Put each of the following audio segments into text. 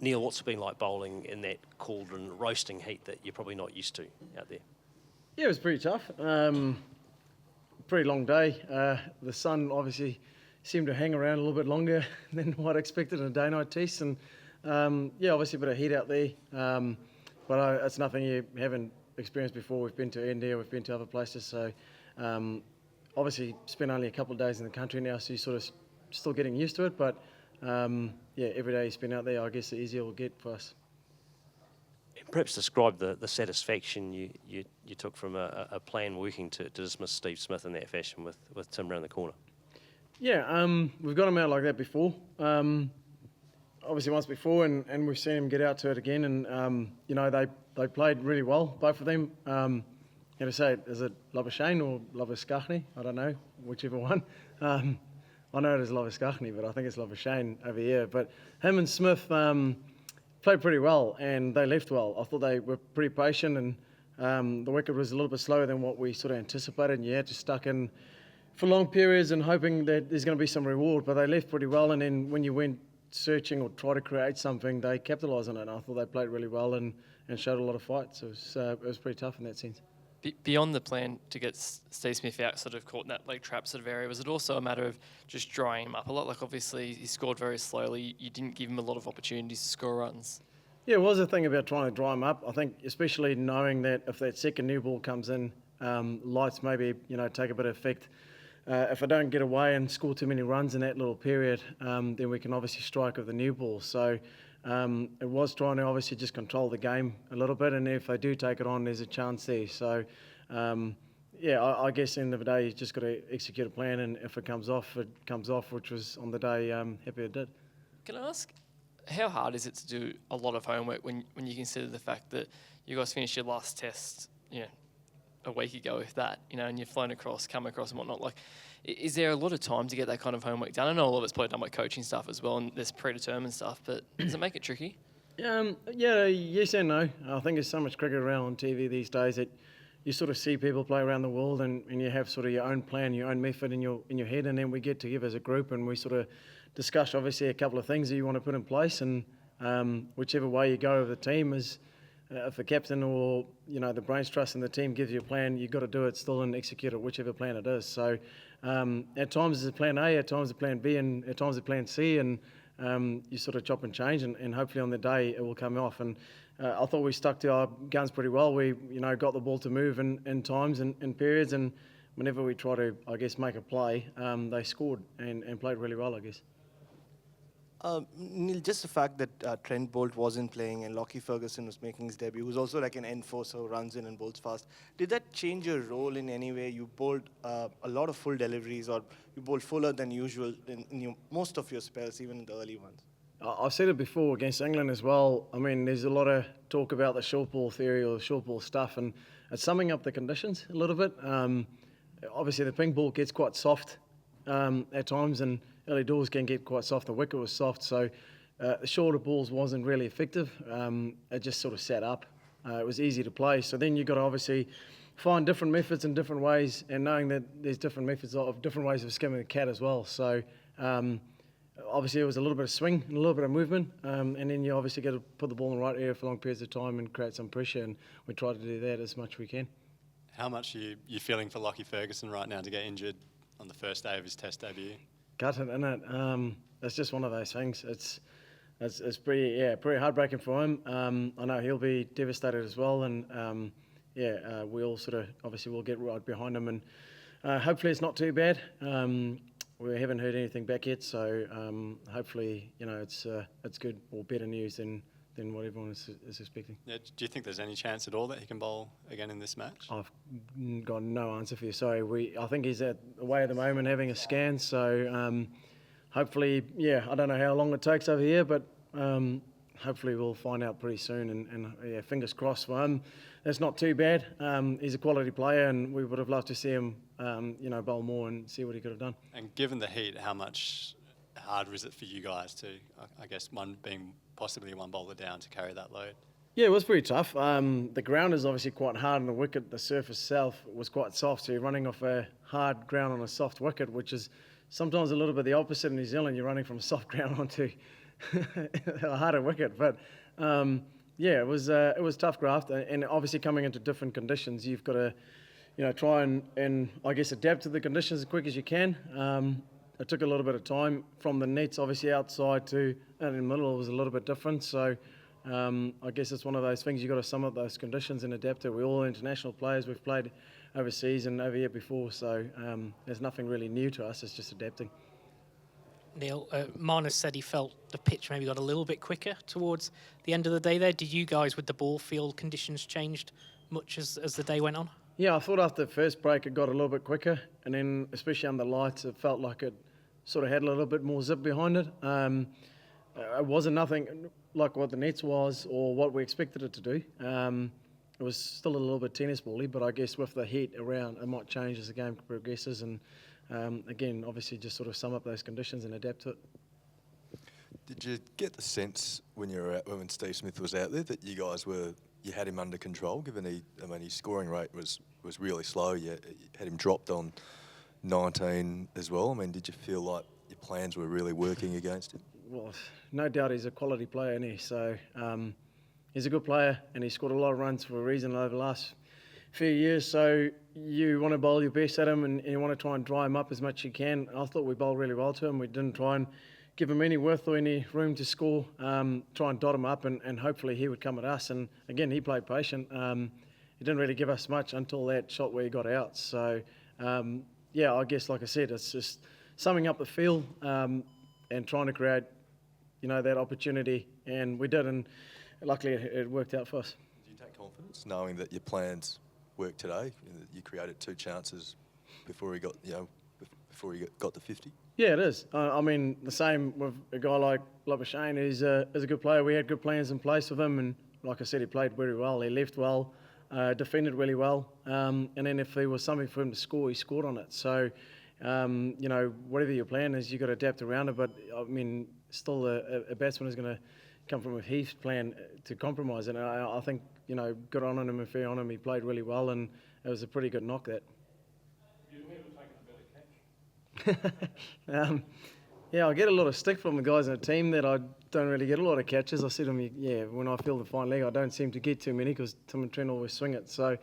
Neil, what's it been like bowling in that cauldron roasting heat that you're probably not used to out there? Yeah, it was pretty tough. Pretty long day. The sun obviously seemed to hang around a little bit longer than what I expected in a day-night test, and obviously a bit of heat out there. But it's nothing you haven't experienced before. We've been to India, we've been to other places, so obviously spent only a couple of days in the country now, so you're sort of still getting used to it. But every day you spend out there, I guess the easier it will get for us. Perhaps describe the satisfaction you took from a plan working to dismiss Steve Smith in that fashion with Tim round the corner. Yeah, we've got him out like that before. Obviously once before, and we've seen him get out to it again. And they played really well, both of them. How to say it? Is it Labuschagne or Labuschagne? I don't know, whichever one. I know it is Labuschagne, but I think it's Labuschagne over here. But him and Smith played pretty well, and they left well. I thought they were pretty patient, and the wicket was a little bit slower than what we sort of anticipated, and you had to stuck in for long periods and hoping that there's going to be some reward, but they left pretty well, and then when you went searching or try to create something, they capitalised on it, and I thought they played really well and showed a lot of fight, so it was pretty tough in that sense. Beyond the plan to get Steve Smith out, sort of caught in that leg trap sort of area, was it also a matter of just drying him up a lot? Like obviously he scored very slowly. You didn't give him a lot of opportunities to score runs. Yeah, it was a thing about trying to dry him up. I think especially knowing that if that second new ball comes in, lights maybe take a bit of effect. If I don't get away and score too many runs in that little period, then we can obviously strike with the new ball. So it was trying to obviously just control the game a little bit, and if they do take it on, there's a chance there. So, I guess in the end of the day, you just got to execute a plan, and if it comes off, it comes off, which was on the day happy it did. Can I ask, how hard is it to do a lot of homework when you consider the fact that you guys finished your last test, a week ago with that, and you've flown across, come across and whatnot? Like, is there a lot of time to get that kind of homework done? I know a lot of it's probably done by coaching stuff as well, and there's predetermined stuff, but does it make it tricky? Yes and no. I think there's so much cricket around on TV these days that you sort of see people play around the world, and you have sort of your own plan, your own method in your head, and then we get together as a group and we sort of discuss obviously a couple of things that you want to put in place, and whichever way you go with the team is. If the captain or the brains trust in the team gives you a plan, you've got to do it still and execute it, whichever plan it is. So at times it's a plan A, at times a plan B, and at times a plan C, and you sort of chop and change, and hopefully on the day it will come off. And I thought we stuck to our guns pretty well. We got the ball to move in times and in periods, and whenever we try to, I guess, make a play, they scored and played really well, I guess. Neil, just the fact that Trent Boult wasn't playing and Lockie Ferguson was making his debut, who's also like an enforcer who runs in and bowls fast, did that change your role in any way? You bowled a lot of full deliveries, or you bowled fuller than usual in most of your spells, even in the early ones? I've said it before against England as well. I mean, there's a lot of talk about the short ball theory or the short ball stuff, and it's summing up the conditions a little bit. Obviously, the ping ball gets quite soft at times, and early doors can get quite soft. The wicket was soft, so the shorter balls wasn't really effective. It just sort of sat up. It was easy to play. So then you've got to obviously find different methods and different ways, and knowing that there's different methods of different ways of skimming the cat as well. So obviously it was a little bit of swing and a little bit of movement, and then you obviously got to put the ball in the right area for long periods of time and create some pressure, and we try to do that as much as we can. How much are you feeling for Lockie Ferguson right now to get injured on the first day of his test debut? Gutted, isn't it? It's just one of those things. It's pretty heartbreaking for him. I know he'll be devastated as well, and we'll sort of obviously we'll get right behind him, and hopefully it's not too bad. We haven't heard anything back yet, so hopefully it's good or better news than what everyone is expecting. Yeah, do you think there's any chance at all that he can bowl again in this match? I've got no answer for you. Sorry, I think he's away at the moment having a scan. So hopefully, I don't know how long it takes over here, but hopefully we'll find out pretty soon. And fingers crossed for him. That's not too bad. He's a quality player, and we would have loved to see him, bowl more and see what he could have done. And given the heat, how much harder is it for you guys to, I guess, possibly one bowler down to carry that load? Yeah, it was pretty tough. The ground is obviously quite hard on the wicket. The surface itself was quite soft, so you're running off a hard ground on a soft wicket, which is sometimes a little bit the opposite in New Zealand. You're running from a soft ground onto a harder wicket. But yeah, it was tough graft, and obviously coming into different conditions, you've got to try and I guess adapt to the conditions as quick as you can. It took a little bit of time from the nets, obviously outside to in the middle. It was a little bit different. So I guess it's one of those things you've got to sum up those conditions and adapt to. We're all international players. We've played overseas and over here before, so there's nothing really new to us. It's just adapting. Neil, Marnus said he felt the pitch maybe got a little bit quicker towards the end of the day there. Did you guys, with the ball field conditions, changed much as the day went on? Yeah, I thought after the first break it got a little bit quicker, and then especially under lights it felt like it sort of had a little bit more zip behind it. It wasn't nothing like what the nets was or what we expected it to do. It was still a little bit tennis bally, but I guess with the heat around it might change as the game progresses, and again obviously just sort of sum up those conditions and adapt to it. Did you get the sense when when Steve Smith was out there that you guys you had him under control, given his scoring rate was really slow. You had him dropped on 19 as well. I mean, did you feel like your plans were really working against him? Well, no doubt he's a quality player, isn't he? So he's a good player, and he scored a lot of runs for a reason over the last few years. So you want to bowl your best at him, and you want to try and dry him up as much as you can. I thought we bowled really well to him. We didn't try and give him any width or any room to score, try and dot him up, and hopefully he would come at us. And again, he played patient. He didn't really give us much until that shot where he got out. So, yeah, I guess, like I said, it's just summing up the field and trying to create, that opportunity. And we did, and luckily it worked out for us. Do you take confidence knowing that your plans worked today? You created 2 chances before he got, before he got to 50? Yeah, it is. I mean, the same with a guy like Labuschagne, who's a good player. We had good plans in place with him, and like I said, he played very well. He left well, defended really well, and then if there was something for him to score, he scored on it. So, whatever your plan is, you've got to adapt around it. But, I mean, still a batsman is going to come from a Heath's plan to compromise. And I think, good on him and fair on him. He played really well, and it was a pretty good knock, that. Yeah, I get a lot of stick from the guys in the team that I don't really get a lot of catches. I said to them, when I feel the fine leg, I don't seem to get too many because Tim and Trent always swing it. So,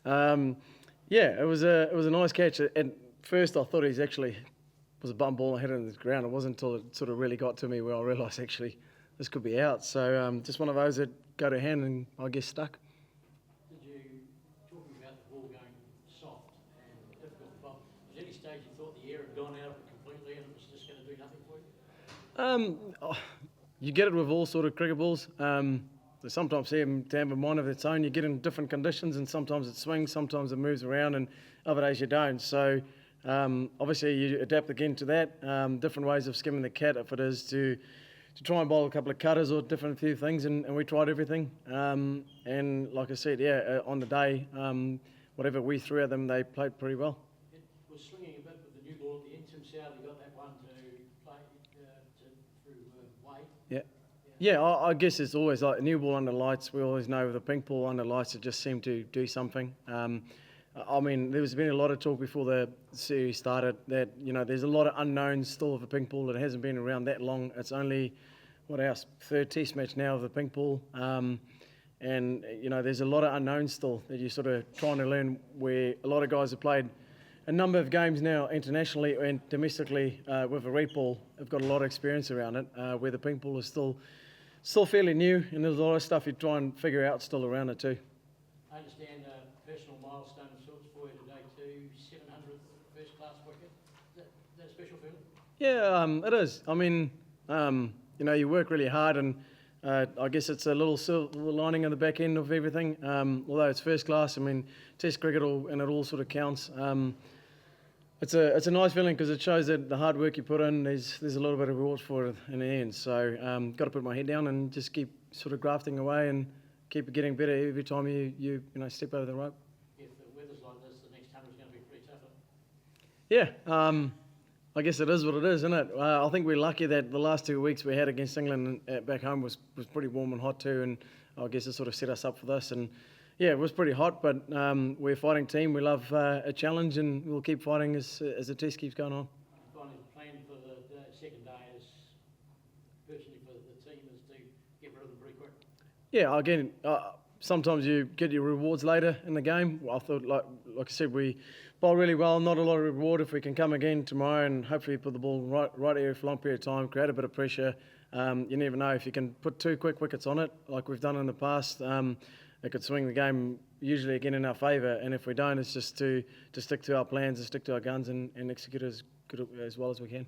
it was a nice catch. At first, I thought it was a bum ball and hit it in the ground. It wasn't until it sort of really got to me where I realised actually this could be out. So, just one of those that go to hand and I guess stuck. Talking about the ball going soft and difficult to bowl, was there any stage you thought the air had gone out of it completely and it was just going to do nothing for you? You get it with all sort of cricket balls. They sometimes seem to have a mind of its own. You get in different conditions, and sometimes it swings, sometimes it moves around, and other days you don't. So obviously you adapt again to that. Different ways of skimming the cat, if it is to try and bowl a couple of cutters or different few things, and we tried everything. And like I said, on the day, whatever we threw at them, they played pretty well. It was swinging a bit with the new ball at the end. Tim Southey got that one to play through Wade. Yeah, I guess it's always like a new ball under lights. We always know with the pink ball under lights, it just seemed to do something. I mean, there's been a lot of talk before the series started that, there's a lot of unknowns still of the pink ball that hasn't been around that long. It's only, our 3rd test match now of the pink ball. And, there's a lot of unknowns still that you're sort of trying to learn, where a lot of guys have played a number of games now internationally and domestically with a red ball have got a lot of experience around it, where the pink ball is still fairly new, and there's a lot of stuff you try and figure out still around it too. I understand a personal milestone of sorts for you today too, 700th first class wicket. Is that a special feeling? Yeah, it is. I mean, you work really hard, and I guess it's a little silver lining on the back end of everything. Although it's first class, I mean, Test cricket and it all sort of counts. It's a nice feeling because it shows that the hard work you put in, there's a little bit of reward for it in the end. So got to put my head down and just keep sort of grafting away and keep getting better every time you step over the rope. If the weather's like this, the next 100 is going to be pretty tough. Yeah, I guess it is what it is, isn't it? I think we're lucky that the last 2 weeks we had against England back home was pretty warm and hot too, and I guess it sort of set us up for this. And yeah, it was pretty hot, but we're a fighting team. We love a challenge, and we'll keep fighting as the test keeps going on. Finally, plan for the second day is virtually for Yeah, again, sometimes you get your rewards later in the game. I thought, like I said, we bowled really well. Not a lot of reward if we can come again tomorrow and hopefully put the ball right area for a long period of time, create a bit of pressure. You never know if you can put 2 quick wickets on it, like we've done in the past. It could swing the game usually again in our favour. And if we don't, it's just to stick to our plans and stick to our guns and execute as well as we can.